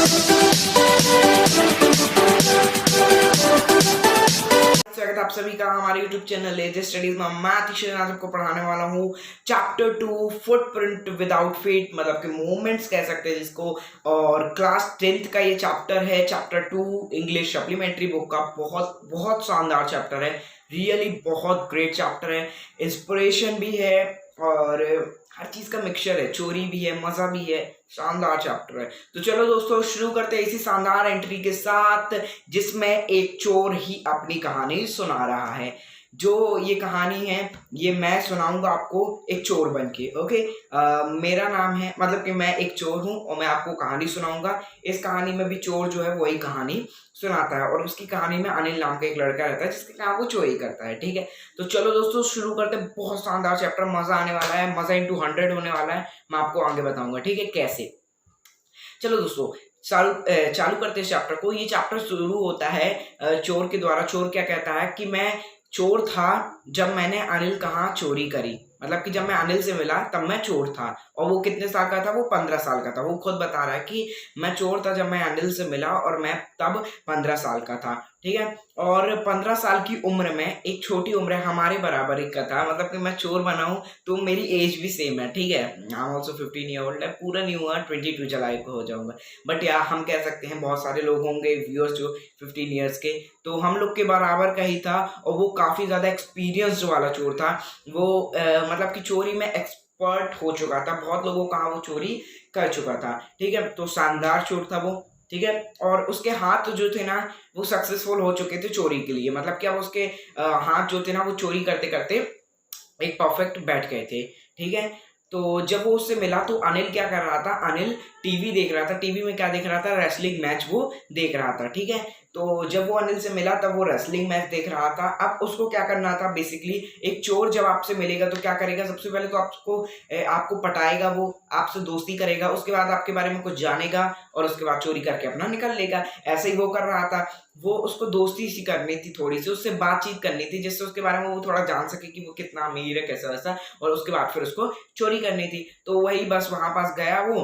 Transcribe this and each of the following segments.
स्वागत है आप सभी का हमारे YouTube चैनल लेटेस्ट स्टडीज में। मैं अतिशय आज आपको पढ़ाने वाला हूँ चैप्टर 2 फुटप्रिंट विदाउट फीट, मतलब कि मूवमेंट्स कह सकते हैं जिसको। और क्लास 10th का ये चैप्टर है, चैप्टर 2 इंग्लिश सप्लीमेंट्री बुक का। बहुत बहुत शानदार चैप्टर है, रियली बहुत ग्रेट चैप्टर है। इंस्पिरेशन भी है और हर चीज का मिक्सचर है, चोरी भी है, मजा भी है, शानदार चैप्टर है। तो चलो दोस्तों शुरू करते हैं इसी शानदार एंट्री के साथ, जिसमें एक चोर ही अपनी कहानी सुना रहा है। जो ये कहानी है ये मैं सुनाऊंगा आपको एक चोर बन के। ओके, मेरा नाम है, मतलब कि मैं एक चोर हूँ और मैं आपको कहानी सुनाऊंगा। इस कहानी में भी चोर जो है वही कहानी सुनाता है और उसकी कहानी में अनिल नाम का एक लड़का रहता है जिसके काम वो चोरी करता है। ठीक है, तो चलो दोस्तों शुरू करते हैं। बहुत शानदार चैप्टर, मजा आने वाला है, मजा इंटू 100 होने वाला है। मैं आपको आगे बताऊंगा, ठीक है, कैसे। चलो दोस्तों चालू करते हैं चैप्टर को। ये चैप्टर शुरू होता है चोर के द्वारा। चोर क्या कहता है कि मैं चोर था जब मैंने अनिल कहाँ चोरी करी, मतलब कि जब मैं अनिल से मिला तब मैं चोर था। और वो कितने साल का था? वो 15 साल का था। वो खुद बता रहा है कि मैं चोर था जब मैं अनिल से मिला और मैं तब 15 साल का था। ठीक है, और 15 साल की उम्र में, एक छोटी उम्र है, हमारे बराबर का था, मतलब कि मैं चोर बना हूँ तो मेरी एज भी सेम है। ठीक है, I am also 15 year old है, पूरा नहीं हुआ, 22 जुलाई को हो जाऊंगा। बट यार हम कह सकते हैं बहुत सारे लोग होंगे व्यूअर्स जो 15 ईयर्स के, तो हम लोग के बराबर का ही था। और वो काफ़ी ज़्यादा एक्सपीरियंस्ड वाला चोर था। वो मतलब कि चोरी में एक्सपर्ट हो चुका था, बहुत लोगों का वो चोरी कर चुका था। ठीक है, तो शानदार चोर था वो। ठीक है, और उसके हाथ जो थे ना वो सक्सेसफुल हो चुके थे चोरी के लिए, मतलब कि अब उसके हाथ जो थे ना वो चोरी करते करते एक परफेक्ट बैठ गए थे। ठीक है, तो जब वो उससे मिला तो अनिल क्या कर रहा था? अनिल टीवी देख रहा था। टीवी में क्या देख रहा था? रेसलिंग मैच वो देख रहा था। ठीक है, तो जब वो अनिल से मिला तब वो रेसलिंग मैच देख रहा था। अब उसको क्या करना था? बेसिकली एक चोर जब आपसे मिलेगा तो क्या करेगा? सबसे पहले तो आपको पटाएगा, वो आपसे दोस्ती करेगा, उसके बाद आपके बारे में कुछ जानेगा और उसके बाद चोरी करके अपना निकल लेगा। ऐसे ही वो कर रहा था। वो उसको दोस्ती सी करनी थी, थोड़ी सी उससे बातचीत करनी थी जिससे उसके बारे में वो थोड़ा जान सके कि वो कितना अमीर है, कैसा वैसा, और उसके बाद फिर उसको चोरी करनी थी। तो वही बस वहां पास गया वो।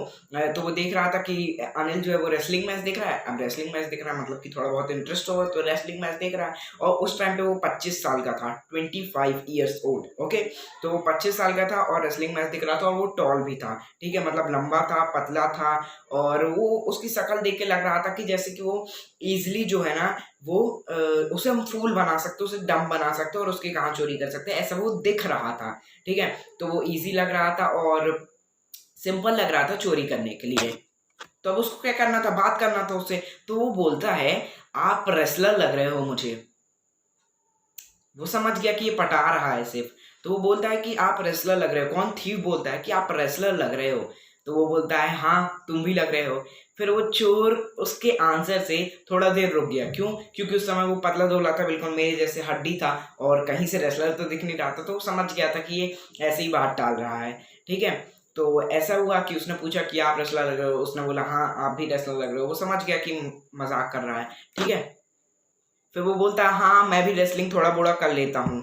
तो वो देख रहा था कि अनिल जो है वो रेसलिंग मैच देख रहा है। अब रेसलिंग मैच देख रहा है मतलब कि थोड़ा बहुत इंटरेस्ट होगा, तो रेसलिंग मैच देख रहा है। और उस टाइम पे वो 25 साल का था, 25 ईयर्स ओल्ड। ओके, तो वो 25 साल का था और रेसलिंग मैच दिख रहा था, और वो टॉल भी था। ठीक है, मतलब लंबा था, पतला था, और वो उसकी शक्ल देख के लग रहा था कि जैसे कि वो इजिली जो है ना वो उसे हम फूल बना सकते, उसे डम बना सकते और उसके कहाँ चोरी कर सकते, ऐसा वो दिख रहा था। ठीक है, तो वो इजी लग रहा था और सिंपल लग रहा था चोरी करने के लिए। तो अब उसको क्या करना था? बात करना था उससे। तो वो बोलता है आप रेसलर लग रहे हो मुझे। वो समझ गया कि ये पटा रहा है सिर्फ। तो वो बोलता है कि आप रेसलर लग रहे हो। कौन? थीव बोलता है कि आप रेसलर लग रहे हो। तो वो बोलता है हाँ तुम भी लग रहे हो। फिर वो चोर उसके आंसर से थोड़ा देर रुक गया। क्यों? क्योंकि उस समय वो पतला दुबला था, बिल्कुल मेरे जैसे हड्डी था, और कहीं से रेसलर तो दिख नहीं रहा था। तो वो समझ गया था कि ये ऐसे ही बात टाल रहा है। ठीक है, तो ऐसा हुआ कि उसने पूछा कि आप रेसलर लग रहे हो। उसने बोला हाँ आप भी रेसलर लग रहे हो। वो समझ गया कि मजाक कर रहा है। ठीक है, फिर वो बोलता है हाँ मैं भी रेसलिंग थोड़ा बोड़ा कर लेता हूँ।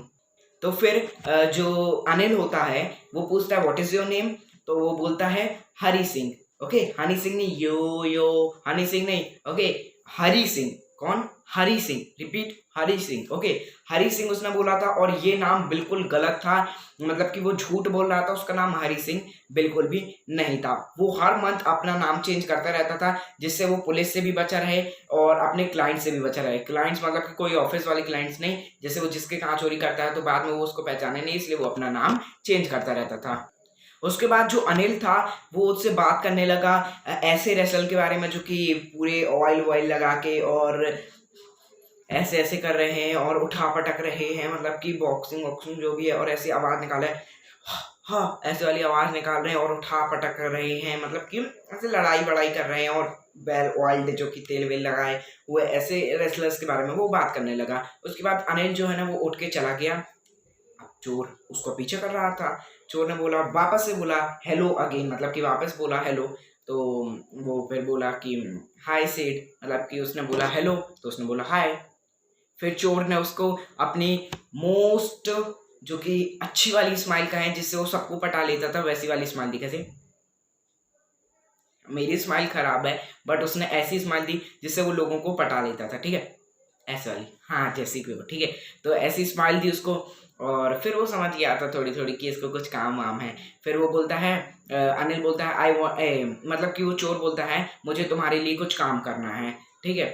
तो फिर जो अनिल होता है वो पूछता है व्हाट इज योर नेम। तो वो बोलता है हरी सिंह। ओके, हनी सिंह नहीं, यो हनी सिंह नहीं, ओके, हरी सिंह। कौन? हरी सिंह। रिपीट, हरी सिंह। ओके, हरी सिंह उसने बोला था, और ये नाम बिल्कुल गलत था, मतलब कि वो झूठ बोल रहा था। उसका नाम हरी सिंह बिल्कुल भी नहीं था। वो हर मंथ अपना नाम चेंज करता रहता था जिससे वो पुलिस से भी बचा रहे और अपने क्लाइंट से भी बचा रहे। क्लाइंट्स मतलब कि कोई ऑफिस वाले क्लाइंट्स नहीं, जैसे वो जिसके कहाँ चोरी करता है तो बाद में वो उसको पहचाने नहीं, इसलिए वो अपना नाम चेंज करता रहता था। उसके बाद जो अनिल था वो उससे बात करने लगा ऐसे रेसल के बारे में जो कि पूरे ऑयल वॉयल लगा के और ऐसे ऐसे कर रहे हैं और उठा पटक रहे हैं, मतलब कि बॉक्सिंग वॉक्सिंग जो भी है, और ऐसी आवाज निकाले, हाँ ऐसे वाली आवाज निकाल रहे हैं और उठा पटक कर रहे हैं, मतलब कि ऐसे लड़ाई बड़ाई कर रहे हैं और वेल ऑयल्ड जो कि तेल वेल लगाए वो ऐसे रेसलर्स के बारे में वो बात करने लगा। उसके बाद अनिल जो है ना वो उठ के चला गया। अब चोर उसको पीछे कर रहा था। चोर ने बोला, वापस से बोला हेलो अगेन, मतलब कि वापस बोला हेलो। तो वो फिर बोला कि हाय सेड, मतलब कि उसने बोला हेलो तो उसने बोला हाय। फिर चोर ने उसको अपनी मोस्ट जो कि अच्छी वाली स्माइल का है जिससे वो सबको पटा लेता था, वैसी वाली स्माइल दिखा से मेरी स्माइल खराब है, बट उसने ऐसी स्माइल दी जिससे वो लोगों को पटा लेता था, ठीक है, ऐसे वाली, हाँ जैसी भी हो, ठीक है। तो ऐसी स्माइल दी उसको, और फिर वो समझ गया था थोड़ी थोड़ी कि इसको कुछ काम वाम है। फिर वो बोलता है, अनिल बोलता है, मतलब कि वो चोर बोलता है, मुझे तुम्हारे लिए कुछ काम करना है, ठीक है।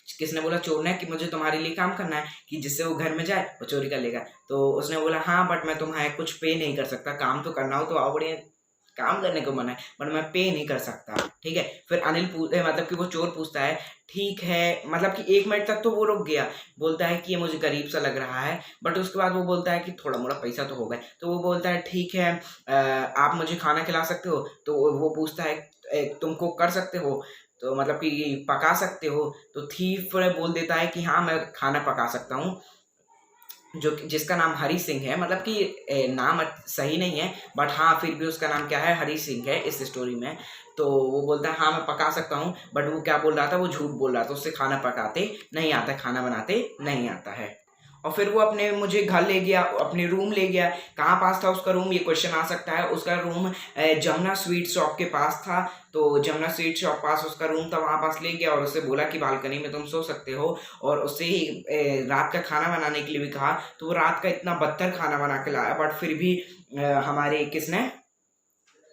किसने बोला? चोर ने, कि मुझे तुम्हारे लिए काम करना है कि जिससे वो घर में जाए वो चोरी कर लेगा। तो उसने बोला, हाँ बट मैं तुम्हें कुछ पे नहीं कर सकता, काम तो करना हो तो आओ, बढ़िया काम करने को मना है, बट मैं पे नहीं कर सकता, ठीक है। फिर अनिल मतलब कि वो चोर पूछता है, ठीक है, मतलब कि 1 मिनट तक तो वो रुक गया, बोलता है कि ये मुझे गरीब सा लग रहा है, बट उसके बाद वो बोलता है कि थोड़ा मोड़ा पैसा तो होगा। तो वो बोलता है, ठीक है, आप मुझे खाना खिला सकते हो? तो वो पूछता है, तुम कुक कर सकते हो? तो मतलब कि पका सकते हो? तो थीफ बोल देता है कि हाँ मैं खाना पका सकता हूँ, जो जिसका नाम हरी सिंह है, मतलब कि नाम सही नहीं है, बट हाँ फिर भी उसका नाम क्या है, हरी सिंह है इस स्टोरी में। तो वो बोलता है हाँ मैं पका सकता हूँ, बट वो क्या बोल रहा था, वो झूठ बोल रहा था, उससे खाना पकाते नहीं आता, खाना बनाते नहीं आता है। और फिर वो अपने मुझे घर ले गया, अपने रूम ले गया। कहाँ पास था उसका रूम, ये क्वेश्चन आ सकता है। उसका रूम जमुना स्वीट शॉप के पास था। तो जमुना स्वीट शॉप पास उसका रूम था, वहाँ पास ले गया और उससे बोला कि बालकनी में तुम सो सकते हो, और उससे ही रात का खाना बनाने के लिए भी कहा। तो वो रात का इतना बदतर खाना बना के लाया, बट फिर भी हमारे किसने,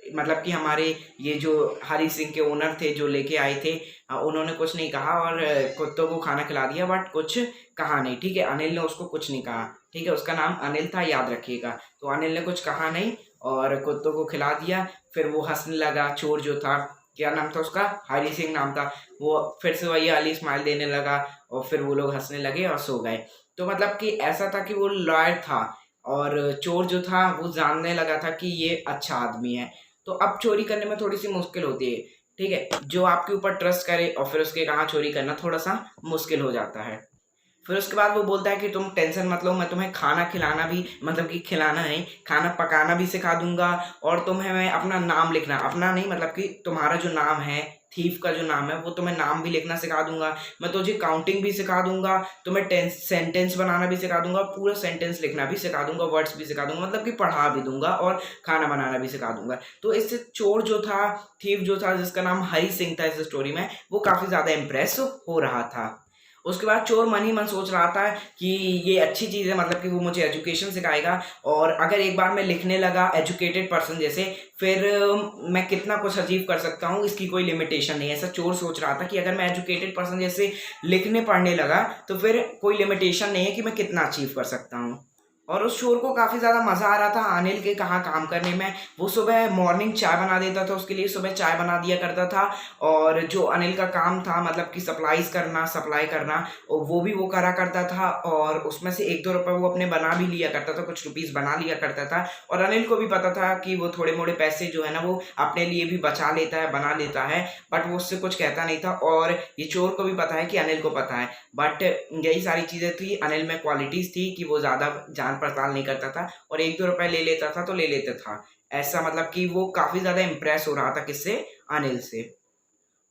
मतलब कि हमारे ये जो हरी सिंह के ओनर थे जो लेके आए थे, उन्होंने कुछ नहीं कहा और कुत्तों को खाना खिला दिया, बट कुछ कहा नहीं, ठीक है। अनिल ने उसको कुछ नहीं कहा, ठीक है, उसका नाम अनिल था, याद रखिएगा। तो अनिल ने कुछ कहा नहीं और कुत्तों को खिला दिया। फिर वो हंसने लगा, चोर जो था, क्या नाम था उसका, हरी सिंह नाम था, वो फिर से वही वाली स्माइल देने लगा और फिर वो लोग हंसने लगे और सो गए। तो मतलब कि ऐसा था कि वो लॉयर था और चोर जो था वो जानने लगा था कि ये अच्छा आदमी है। तो अब चोरी करने में थोड़ी सी मुश्किल होती है, ठीक है। जो आपके ऊपर ट्रस्ट करे और फिर उसके कहाँ चोरी करना थोड़ा सा मुश्किल हो जाता है। फिर उसके बाद वो बोलता है कि तुम टेंशन मत लो, मैं तुम्हें खाना खिलाना भी, मतलब कि खिलाना नहीं, खाना पकाना भी सिखा दूंगा, और तुम्हें मैं अपना नाम लिखना, अपना नहीं मतलब कि तुम्हारा जो नाम है, थीफ का जो नाम है, वो तुम्हें नाम भी लिखना सिखा दूंगा। मैं तुझे काउंटिंग भी सिखा दूंगा, तुम्हें सेंटेंस बनाना भी सिखा दूंगा, पूरा सेंटेंस लिखना भी सिखा दूंगा, वर्ड्स भी सिखा दूंगा, मतलब कि पढ़ा भी दूंगा और खाना बनाना भी सिखा दूंगा। तो इससे चोर जो था, थीफ जो था, जिसका नाम हरी सिंह था इस स्टोरी में, वो काफी ज्यादा इम्प्रेस हो रहा था। उसके बाद चोर मन ही मन सोच रहा था कि ये अच्छी चीज़ है, मतलब कि वो मुझे एजुकेशन सिखाएगा, और अगर एक बार मैं लिखने लगा एजुकेटेड पर्सन जैसे, फिर मैं कितना कुछ अचीव कर सकता हूँ, इसकी कोई लिमिटेशन नहीं है। ऐसा चोर सोच रहा था कि अगर मैं एजुकेटेड पर्सन जैसे लिखने पढ़ने लगा तो फिर कोई लिमिटेशन नहीं है कि मैं कितना अचीव कर सकता हूँ। और उस चोर को काफ़ी ज़्यादा मज़ा आ रहा था अनिल के कहाँ काम करने में। वो सुबह मॉर्निंग चाय बना देता था, उसके लिए सुबह चाय बना दिया करता था, और जो अनिल का काम था मतलब कि सप्लाई करना, और वो भी वो करा करता था, और उसमें से 1-2 रुपए वो अपने बना भी लिया करता था, कुछ रुपीज़ बना लिया करता था। और अनिल को भी पता था कि वो थोड़े मोड़े पैसे जो है ना वो अपने लिए भी बचा लेता है, बना लेता है, बट वो उससे कुछ कहता नहीं था। और ये चोर को भी पता है कि अनिल को पता है, बट यही सारी चीज़ें थी, अनिल में क्वालिटीज़ थी कि वो ज़्यादा जान पड़ताल नहीं करता था, और 1-2 रुपए ले लेता था तो ले लेता था। ऐसा मतलब कि वो काफ़ी ज़्यादा इम्प्रेस हो रहा था किससे, अनिल से।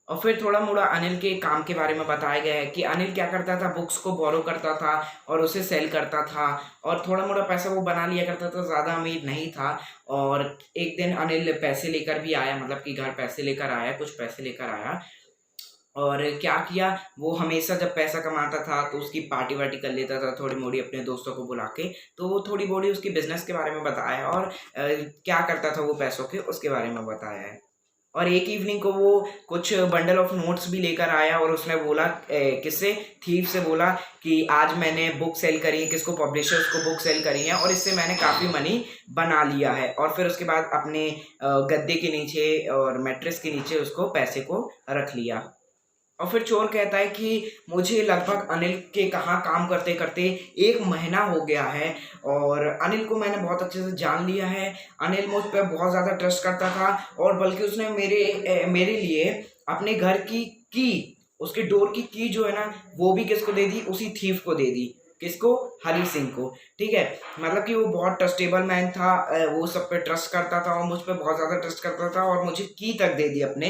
और फिर थोड़ा मोड़ा अनिल के काम के बारे में बताया गया है कि अनिल क्या करता था, बुक्स को बोरो करता था और उसे सेल करता था, और थोड़ा मोड़ा पैसा वो बना लिया करता था, ज़्यादा अमीर नहीं था। और एक दिन अनिल पैसे लेकर भी आया, मतलब कि घर पैसे लेकर आया, कुछ पैसे लेकर आया, और क्या किया, वो हमेशा जब पैसा कमाता था तो उसकी पार्टी वार्टी कर लेता था थोड़ी मोड़ी अपने दोस्तों को बुला के। तो वो थोड़ी मोड़ी उसकी बिजनेस के बारे में बताया, और क्या करता था वो पैसों के, उसके बारे में बताया है। और एक इवनिंग को वो कुछ बंडल ऑफ नोट्स भी लेकर आया, और उसने बोला, किससे, थीफ से बोला कि आज मैंने बुक सेल करी है, किसको, पब्लिशर्स को बुक सेल करी है, और इससे मैंने काफ़ी मनी बना लिया है। और फिर उसके बाद अपने गद्दे के नीचे और मैट्रेस के नीचे उसको पैसे को रख लिया। और फिर चोर कहता है कि मुझे लगभग अनिल के कहाँ काम करते करते 1 महीना हो गया है, और अनिल को मैंने बहुत अच्छे से जान लिया है। अनिल मुझ पर बहुत ज़्यादा ट्रस्ट करता था, और बल्कि उसने मेरे लिए अपने घर की उसके डोर की जो है ना, वो भी किसको दे दी, उसी थीफ को दे दी। किसको? हरी सिंह को। ठीक है, मतलब कि वो बहुत ट्रस्टेबल मैन था, वो सब पे ट्रस्ट करता था और मुझ पे बहुत ज़्यादा ट्रस्ट करता था और मुझे की तक दे दी अपने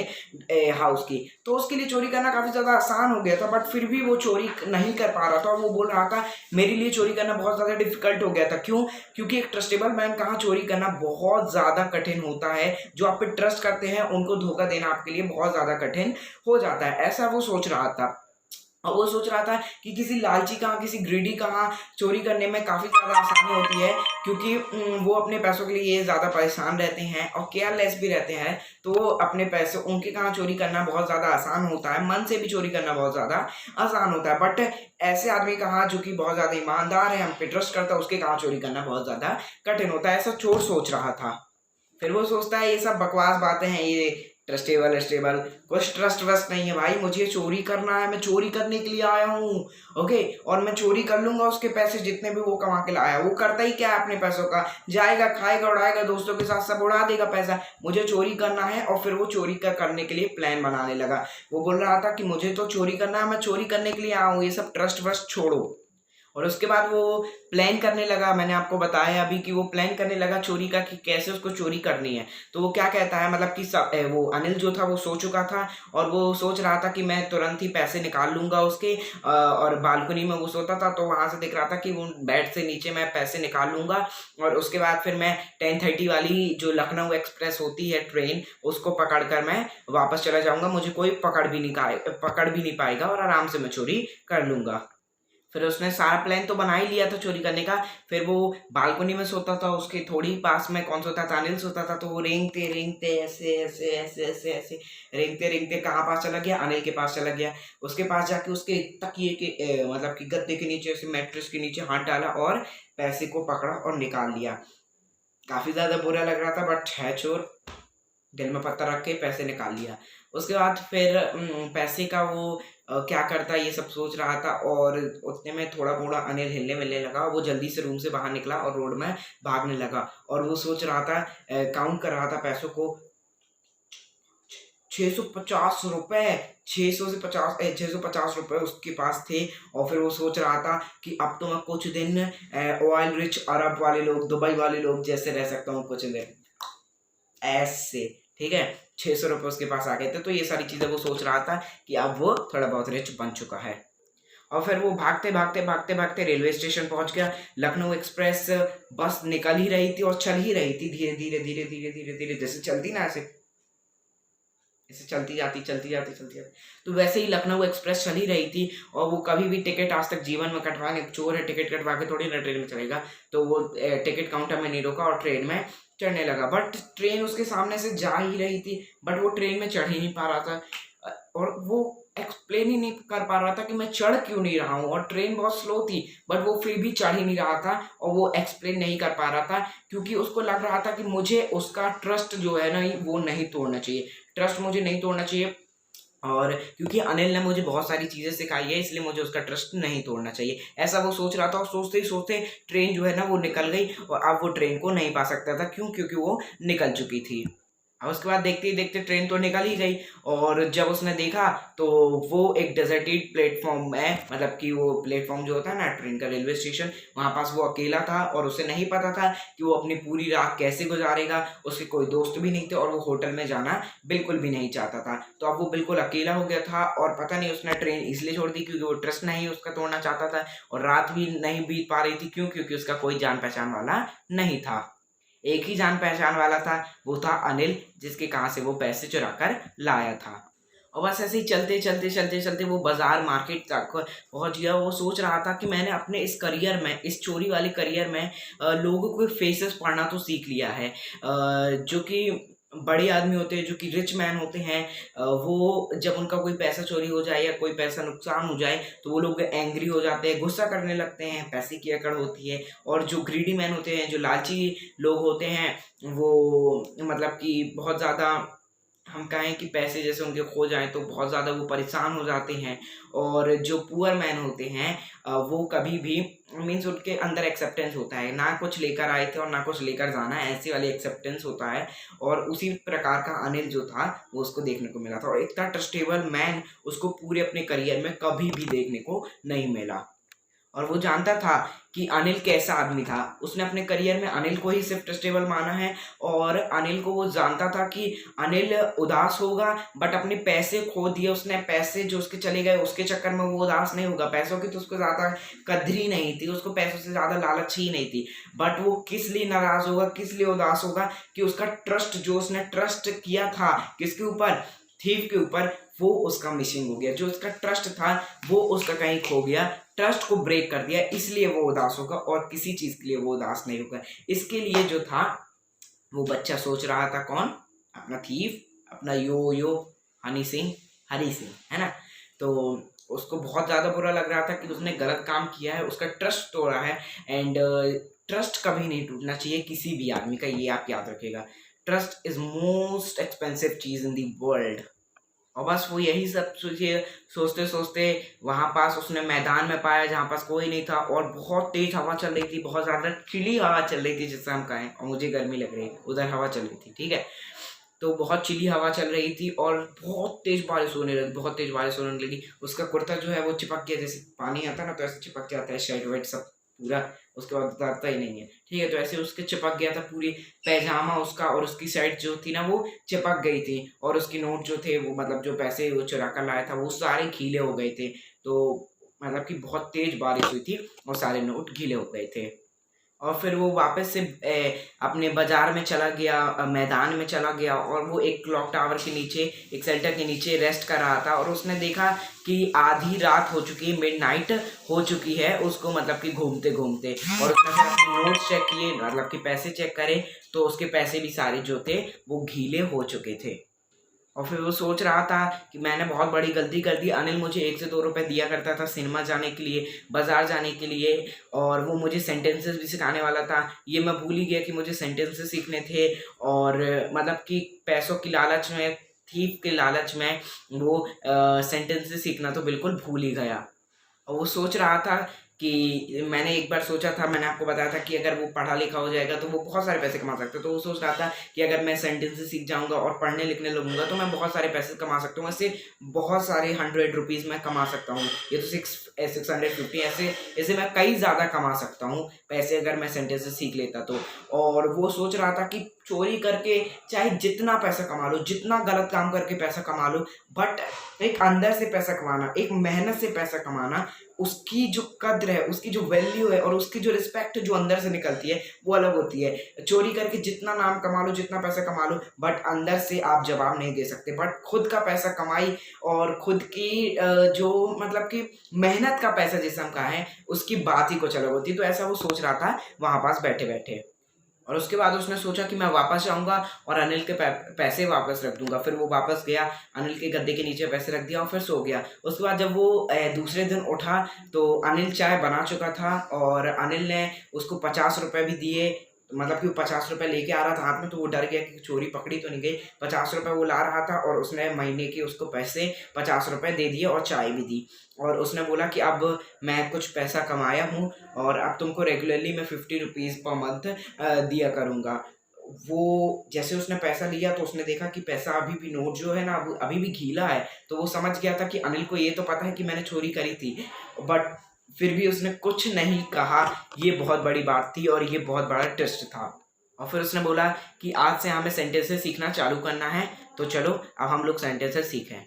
हाउस की। तो उसके लिए चोरी करना काफ़ी ज़्यादा आसान हो गया था, बट फिर भी वो चोरी नहीं कर पा रहा था और वो बोल रहा था मेरे लिए चोरी करना बहुत ज़्यादा डिफिकल्ट हो गया था। क्यों? क्योंकि एक ट्रस्टेबल मैन कहाँ चोरी करना बहुत ज़्यादा कठिन होता है। जो आप पे ट्रस्ट करते हैं उनको धोखा देना आपके लिए बहुत ज़्यादा कठिन हो जाता है, ऐसा वो सोच रहा था। और वो सोच रहा था कि किसी लालची कहाँ, किसी ग्रीडी कहाँ चोरी करने में काफ़ी ज़्यादा आसानी होती है, क्योंकि वो अपने पैसों के लिए ज़्यादा परेशान रहते हैं और केयरलेस भी रहते हैं। तो अपने पैसे उनके कहाँ चोरी करना बहुत ज़्यादा आसान होता है, मन से भी चोरी करना बहुत ज़्यादा आसान होता है। बट ऐसे आदमी कहाँ जो कि बहुत ज़्यादा ईमानदार है, हम पे ट्रस्ट करता है, उसके कहाँ चोरी करना बहुत ज़्यादा कठिन होता है, ऐसा चोर सोच रहा था। फिर वो सोचता है ये सब बकवास बातें हैं, ये ट्रस्टेबल स्टेबल कुछ ट्रस्ट वस्ट नहीं है भाई, मुझे चोरी करना है, मैं चोरी करने के लिए आया हूँ। ओके, और मैं चोरी कर लूंगा उसके पैसे जितने भी वो कमा के लाया। वो करता ही क्या है अपने पैसों का, जाएगा खाएगा उड़ाएगा, दोस्तों के साथ सब उड़ा देगा पैसा। मुझे चोरी करना है और फिर वो चोरी करने के लिए प्लान बनाने लगा। वो बोल रहा था कि मुझे तो चोरी करना है, मैं चोरी करने के लिए आया हूँ, ये सब ट्रस्ट वस्ट छोड़ो। और उसके बाद वो प्लान करने लगा, मैंने आपको बताया अभी कि वो प्लान करने लगा चोरी का कि कैसे उसको चोरी करनी है। तो वो क्या कहता है, मतलब कि वो अनिल जो था वो सो चुका था और वो सोच रहा था कि मैं तुरंत ही पैसे निकाल लूंगा उसके, और बालकनी में वो सोता था तो वहां से दिख रहा था कि वो बेड से नीचे मैं पैसे निकाल लूंगा और उसके बाद फिर मैं 10:30 वाली जो लखनऊ एक्सप्रेस होती है ट्रेन, उसको पकड़ कर मैं वापस चला जाऊंगा, मुझे कोई पकड़ भी नहीं पाएगा और आराम से मैं चोरी कर लूंगा। फिर उसने सारा प्लान तो बना ही लिया था चोरी करने का। फिर वो बालकनी में सोता था, उसके थोड़ी पास में कौन सोता था? अनिल सोता था। तो वो रेंगते रेंगते ऐसे ऐसे ऐसे ऐसे ऐसे रेंगते रेंगते कहाँ पास चला गया? अनिल के पास चला गया। उसके पास जाके उसके तकिए के मतलब कि गद्दे के नीचे से मैट्रेस के नीचे हाथ डाला और पैसे को पकड़ा और निकाल लिया। काफी ज्यादा बुरा लग रहा था, बट है चोर, दिल में पत्थर रख के पैसे निकाल लिया। उसके बाद फिर पैसे का वो क्या करता ये सब सोच रहा था और उतने में थोड़ा थोड़ा अनिल हिलने मिलने लगा। वो जल्दी से रूम से बाहर निकला और रोड में भागने लगा और वो सोच रहा था, काउंट कर रहा था पैसों को। 650 रुपए, 650 रुपए उसके पास थे। और फिर वो सोच रहा था कि अब तो मैं कुछ दिन ऑयल रिच अरब वाले लोग, दुबई वाले लोग जैसे रह सकता हूँ कुछ दिन ऐसे। ठीक है, 600 रुपये उसके पास आ गए थे। तो ये सारी चीज़ें वो सोच रहा था कि अब वो थोड़ा बहुत रिच बन चुका है। और फिर वो भागते भागते भागते भागते रेलवे स्टेशन पहुंच गया। लखनऊ एक्सप्रेस बस निकल ही रही थी और चल ही रही थी, धीरे धीरे धीरे धीरे धीरे धीरे, जैसे चलती ना, ऐसे ऐसे चलती जाती चलती जाती चलती जाती। तो वैसे ही लखनऊ एक्सप्रेस चल ही रही थी। और वो कभी भी टिकट आज तक जीवन में कटवाने, चोर है टिकट कटवा के थोड़ी ना ट्रेन में चलेगा। तो वो टिकट काउंटर में नहीं रोका और ट्रेन में चढ़ने लगा। बट ट्रेन उसके सामने से जा ही रही थी, बट वो ट्रेन में चढ़ ही नहीं पा रहा था। और वो एक्सप्लेन ही नहीं कर पा रहा था कि मैं चढ़ क्यों नहीं रहा हूँ। और ट्रेन बहुत स्लो थी, बट वो फिर भी चढ़ ही नहीं रहा था और वो एक्सप्लेन नहीं कर पा रहा था, क्योंकि उसको लग रहा था कि मुझे उसका ट्रस्ट जो है ना वो नहीं तोड़ना चाहिए, ट्रस्ट मुझे नहीं तोड़ना चाहिए। और क्योंकि अनिल ने मुझे बहुत सारी चीज़ें सिखाई है, इसलिए मुझे उसका ट्रस्ट नहीं तोड़ना चाहिए, ऐसा वो सोच रहा था। और सोचते ही सोचते ट्रेन जो है ना वो निकल गई और अब वो ट्रेन को नहीं पा सकता था। क्यों? क्योंकि वो निकल चुकी थी। और उसके बाद देखते ही देखते ट्रेन तो निकल ही गई। और जब उसने देखा तो वो एक डेजर्टेड प्लेटफॉर्म में, मतलब कि वो प्लेटफॉर्म जो होता है ना ट्रेन का, रेलवे स्टेशन, वहाँ पास वो अकेला था और उसे नहीं पता था कि वो अपनी पूरी रात कैसे गुजारेगा। उसके कोई दोस्त भी नहीं थे और वो होटल में जाना बिल्कुल भी नहीं चाहता था। तो अब वो बिल्कुल अकेला हो गया था और पता नहीं उसने ट्रेन इसलिए छोड़ दी क्योंकि वो ट्रस्ट नहीं उसका तोड़ना चाहता था, और रात भी नहीं बीत पा रही थी। क्यों? क्योंकि उसका कोई जान पहचान वाला नहीं था। एक ही जान पहचान वाला था, वो था अनिल, जिसके कहाँ से वो पैसे चुरा कर लाया था। और बस ऐसे ही चलते चलते चलते चलते वो बाजार मार्केट तक पहुंच गया। वो सोच रहा था कि मैंने अपने इस करियर में, इस चोरी वाले करियर में लोगों के फेसेस पढ़ना तो सीख लिया है। जो कि बड़े आदमी होते हैं, जो कि रिच मैन होते हैं, वो जब उनका कोई पैसा चोरी हो जाए या कोई पैसा नुकसान हो जाए तो वो लोग एंग्री हो जाते हैं, गुस्सा करने लगते हैं, पैसे की अकड़ होती है। और जो ग्रीडी मैन होते हैं, जो लालची लोग होते हैं, वो मतलब कि बहुत ज़्यादा, हम कहें कि पैसे जैसे उनके खो जाएँ तो बहुत ज़्यादा वो परेशान हो जाते हैं। और जो पुअर मैन होते हैं वो कभी भी, मीन्स उनके अंदर एक्सेप्टेंस होता है, ना कुछ लेकर आए थे और ना कुछ लेकर जाना है, ऐसी वाली एक्सेप्टेंस होता है। और उसी प्रकार का अनिल जो था वो उसको देखने को मिला था। और इतना ट्रस्टेबल मैन उसको पूरे अपने करियर में कभी भी देखने को नहीं मिला। और वो जानता था कि अनिल कैसा आदमी था। उसने अपने करियर में अनिल को ही सिर्फ ट्रस्टेबल माना है, और अनिल को वो जानता था कि अनिल उदास होगा, बट अपने पैसे खो दिए उसने, पैसे जो उसके चले गए उसके चक्कर में वो उदास नहीं होगा। पैसों की तो उसको ज़्यादा कदर ही नहीं थी, उसको पैसों से ज़्यादा लालच ही नहीं थी। बट वो किस लिए नाराज़ होगा, किस लिए उदास होगा, कि उसका ट्रस्ट, जो उसने ट्रस्ट किया था किसके ऊपर, थीव के ऊपर, वो उसका मिसिंग हो गया। जो उसका ट्रस्ट था वो उसका कहीं खो गया, ट्रस्ट को ब्रेक कर दिया, इसलिए वो उदास होगा, और किसी चीज़ के लिए वो उदास नहीं होगा। इसके लिए जो था वो बच्चा सोच रहा था, कौन, अपना थीव, अपना यो यो हरी सिंह, है ना। तो उसको बहुत ज़्यादा बुरा लग रहा था कि उसने गलत काम किया है, उसका ट्रस्ट तोड़ा है। एंड ट्रस्ट कभी नहीं टूटना चाहिए किसी भी आदमी का, ये आप याद रखिएगा। Trust is most expensive cheese in the world. और बस वो यही सब सोचते सोचते वहाँ पास उसने मैदान में पाया जहाँ पास कोई नहीं था, और बहुत तेज हवा चल रही थी, बहुत ज़्यादा चिली हवा चल रही थी जिससे हम कहें, और मुझे गर्मी लग रही है, उधर हवा चल रही थी, ठीक है। तो बहुत चिली हवा चल रही थी और बहुत तेज बारिश होने लगी, बहुत तेज बारिश होने लगी। उसका कुर्ता जो है वो चिपक गया, जैसे पानी आता है ना तो ऐसे चिपक जाता है, शर्ट वर्ट सब पूरा, उसके बाद उतारता ही नहीं है, ठीक है। तो ऐसे उसके चिपक गया था, पूरी पैजामा उसका और उसकी शर्ट जो थी ना वो चिपक गई थी, और उसकी नोट जो थे वो, मतलब जो पैसे वो चुरा कर लाया था वो सारे गीले हो गए थे। तो मतलब कि बहुत तेज बारिश हुई थी और सारे नोट गीले हो गए थे। और फिर वो वापस से अपने बाजार में चला गया, मैदान में चला गया, और वो एक क्लॉक टावर के नीचे, एक शेल्टर के नीचे रेस्ट कर रहा था। और उसने देखा कि आधी रात हो चुकी है, मिडनाइट हो चुकी है उसको, मतलब कि घूमते घूमते। और उसने फिर अपने नोट्स चेक किए, मतलब कि पैसे चेक करे, तो उसके पैसे भी सारे जो थे वो गीले हो चुके थे। और फिर वो सोच रहा था कि मैंने बहुत बड़ी गलती कर दी। अनिल मुझे 1 से 2 रुपए दिया करता था सिनेमा जाने के लिए, बाज़ार जाने के लिए, और वो मुझे सेंटेंसेस भी सिखाने वाला था। ये मैं भूल ही गया कि मुझे सेंटेंसेस सीखने थे, और मतलब कि पैसों की लालच में, थीफ के लालच में वो सेंटेंसेस सीखना तो बिल्कुल भूल ही गया। और वो सोच रहा था कि मैंने एक बार सोचा था, मैंने आपको बताया था कि अगर वो पढ़ा लिखा हो जाएगा तो वो बहुत सारे पैसे कमा सकता है। तो वो सोच रहा था कि अगर मैं सेंटेंसेस सीख जाऊंगा और पढ़ने लिखने लगूंगा तो मैं बहुत सारे पैसे कमा सकता हूँ, ऐसे बहुत सारे 100 रुपीज़ मैं कमा सकता हूँ। ये तो 650, ऐसे ऐसे मैं कई ज़्यादा कमा सकता हूँ पैसे अगर मैं सेंटेंसेस सीख लेता तो। और वो सोच रहा था कि चोरी करके चाहे जितना पैसा कमा लो, जितना गलत काम करके पैसा कमा लो, बट एक अंदर से पैसा कमाना, एक मेहनत से पैसा कमाना, उसकी जो कद्र है, उसकी जो वैल्यू है, और उसकी जो रिस्पेक्ट जो अंदर से निकलती है वो अलग होती है। चोरी करके जितना नाम कमा लो, जितना पैसा कमा लो, बट अंदर से आप जवाब नहीं दे सकते। बट खुद का पैसा कमाई और खुद की जो मतलब कि मेहनत का पैसा जिसे हम कहें, उसकी बात ही कुछ अलग होती है। तो ऐसा वो सोच रहा था वहाँ पास बैठे बैठे। और उसके बाद उसने सोचा कि मैं वापस जाऊंगा और अनिल के पैसे वापस रख दूंगा। फिर वो वापस गया, अनिल के गद्दे के नीचे पैसे रख दिया और फिर सो गया। उसके बाद जब वो दूसरे दिन उठा तो अनिल चाय बना चुका था, और अनिल ने उसको 50 रुपये भी दिए। मतलब कि वो 50 रुपये लेके आ रहा था हाथ में, तो वो डर गया कि चोरी पकड़ी तो नहीं गई। 50 रुपये वो ला रहा था, और उसने महीने के उसको पैसे 50 रुपये दे दिए और चाय भी दी। और उसने बोला कि अब मैं कुछ पैसा कमाया हूँ, और अब तुमको रेगुलरली मैं 50 रुपीज़ पर मंथ दिया करूँगा। वो जैसे उसने पैसा लिया तो उसने देखा कि पैसा अभी भी, नोट जो है ना वो अभी भी गीला है। तो वो समझ गया था कि अनिल को ये तो पता है कि मैंने चोरी करी थी, बट फिर भी उसने कुछ नहीं कहा। ये बहुत बड़ी बात थी और ये बहुत बड़ा ट्विस्ट था। और फिर उसने बोला कि आज से हमें सेंटेंसेस सीखना चालू करना है, तो चलो अब हम लोग सेंटेंसेस सीखें।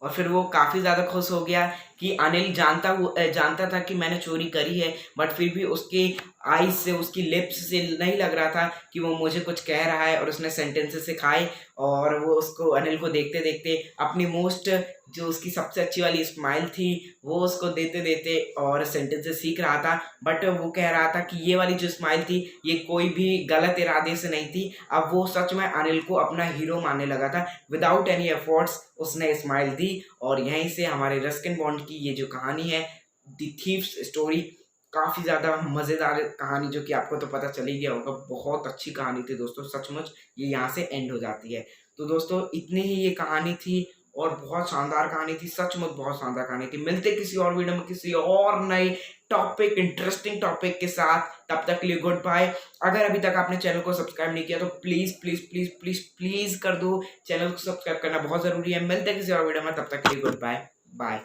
और फिर वो काफ़ी ज़्यादा खुश हो गया कि अनिल जानता था कि मैंने चोरी करी है, बट फिर भी उसके आईज से, उसकी लिप्स से नहीं लग रहा था कि वो मुझे कुछ कह रहा है। और उसने सेंटेंसेस सिखाए, और वो उसको, अनिल को देखते देखते अपनी मोस्ट, जो उसकी सबसे अच्छी वाली स्माइल थी वो उसको देते देते और सेंटेंसेस सीख रहा था। बट वो कह रहा था कि ये वाली जो स्माइल थी ये कोई भी गलत इरादे से नहीं थी। अब वो सच में अनिल को अपना हीरो मानने लगा था। विदाउट एनी एफर्ट्स उसने स्माइल दी, और यहीं से हमारे रस्किन बॉन्ड की ये जो कहानी है, द थीव्स स्टोरी, काफ़ी ज़्यादा मज़ेदार कहानी, जो कि आपको तो पता चल ही गया होगा, बहुत अच्छी कहानी थी दोस्तों। सचमुच ये यहाँ से एंड हो जाती है। तो दोस्तों इतनी ही ये कहानी थी, और बहुत शानदार कहानी थी, सचमुच बहुत शानदार कहानी थी। मिलते किसी और वीडियो में किसी और नए टॉपिक, इंटरेस्टिंग टॉपिक के साथ। तब तक के लिए गुड बाय। अगर अभी तक आपने चैनल को सब्सक्राइब नहीं किया तो please please please please please कर दो। चैनल को सब्सक्राइब करना बहुत ज़रूरी है। मिलते हैं किसी और वीडियो में, तब तक के लिए गुड बाय। बाय।